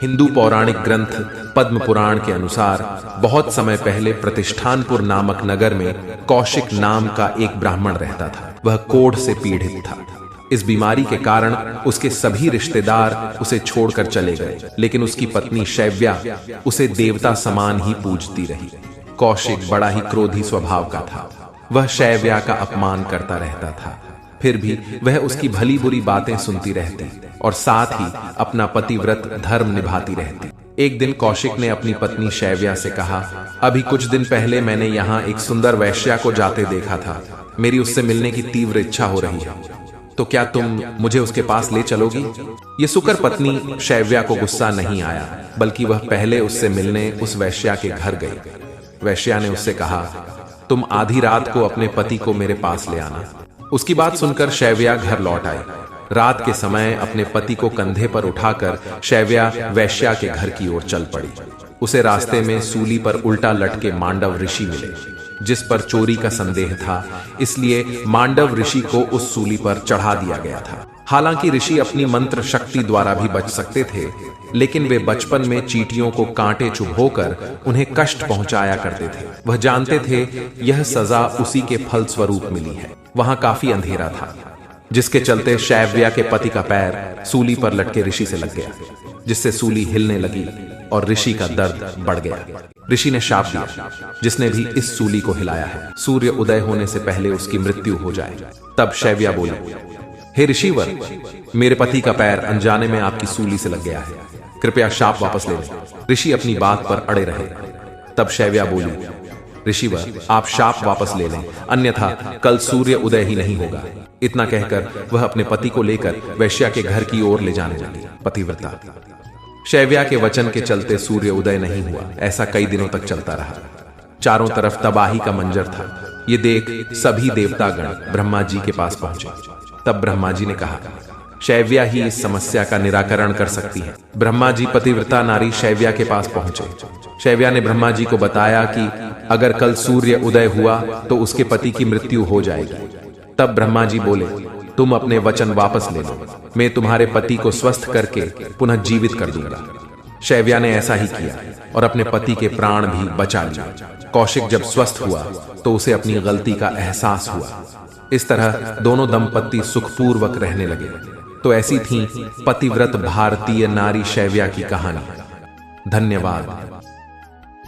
हिंदू पौराणिक ग्रंथ पद्म पुराण के अनुसार बहुत समय पहले प्रतिष्ठानपुर नामक नगर में कौशिक नाम का एक ब्राह्मण रहता था। वह कोढ़ से पीड़ित था। इस बीमारी के कारण उसके सभी रिश्तेदार उसे छोड़कर चले गए, लेकिन उसकी पत्नी शैव्या उसे देवता समान ही पूजती रही। कौशिक बड़ा ही क्रोधी स्वभाव का था। वह शैव्या का अपमान करता रहता था, फिर भी वह उसकी भली बुरी बातें सुनती रहती और साथ ही अपना पतिव्रत धर्म निभाती रहती। एक दिन कौशिक ने अपनी पत्नी शैव्या से कहा, अभी कुछ दिन पहले मैंने यहाँ एक सुंदर वैश्या को जाते देखा था। मेरी उससे मिलने की तीव्र इच्छा हो रही है, तो क्या तुम मुझे उसके पास ले चलोगी? ये सुकर पत्नी शैव्या को गुस्सा नहीं आया, बल्कि वह पहले उससे मिलने उस वैश्या के घर गई। वैश्या ने उससे कहा, तुम आधी रात को अपने पति को मेरे पास ले आना। उसकी बात सुनकर शैव्या घर लौट आई। रात के समय अपने पति को कंधे पर उठाकर शैव्या वैश्या के घर की ओर चल पड़ी। उसे रास्ते में सूली पर उल्टा लटके मांडव ऋषि मिले, जिस पर चोरी का संदेह था, इसलिए मांडव ऋषि को उस सूली पर चढ़ा दिया गया था। हालांकि ऋषि अपनी मंत्र शक्ति द्वारा भी बच सकते थे, लेकिन वे बचपन में चींटियों को कांटे चुभोकर उन्हें कष्ट पहुंचाया करते थे। वह जानते थे यह सजा उसी के फल स्वरूप मिली है। वहां काफी अंधेरा था, जिसके चलते शैव्या के पति का पैर सूली पर लटके ऋषि से लग गया, जिससे सूली हिलने लगी और ऋषि का दर्द बढ़ गया। ऋषि ने शाप दिया, जिसने भी इस सूली को हिलाया है, सूर्य उदय होने से पहले उसकी मृत्यु हो जाए। तब शैव्या बोली, हे ऋषिवर, मेरे पति का पैर अनजाने में आपकी सूली से लग गया है, कृपया शाप वापस ले लें। ऋषि अपनी बात पर अड़े रहे। तब शैव्या बोली, ऋषिवर, आप शाप वापस ले लें, अन्यथा कल सूर्य उदय ही नहीं होगा। इतना कहकर वह अपने पति को लेकर वैश्या के घर की ओर ले जाने लगी। पतिव्रता शैव्या के वचन के चलते सूर्य उदय नहीं हुआ। ऐसा कई दिनों तक चलता रहा। चारों तरफ तबाही का मंजर था। ये देख सभी देवतागण ब्रह्मा जी के पास पहुंचे। तब ब्रह्मा जी ने कहा, शैव्या ही इस समस्या का निराकरण कर सकती है। ब्रह्मा जी पतिव्रता नारी शैव्या के पास पहुंचे। शैव्या ने ब्रह्मा जी को बताया कि अगर कल सूर्य उदय हुआ तो उसके पति की मृत्यु हो जाएगी। तब ब्रह्मा जी बोले, तुम अपने वचन वापस ले लो, मैं तुम्हारे पति को स्वस्थ करके पुनः जीवित कर दूंगा। शैव्या ने ऐसा ही किया और अपने पति के प्राण भी बचा लिए। कौशिक जब स्वस्थ हुआ तो उसे अपनी गलती का एहसास हुआ। इस तरह दोनों दंपत्ति सुखपूर्वक रहने लगे। तो ऐसी थी पतिव्रत भारतीय नारी शैव्या की कहानी। धन्यवाद।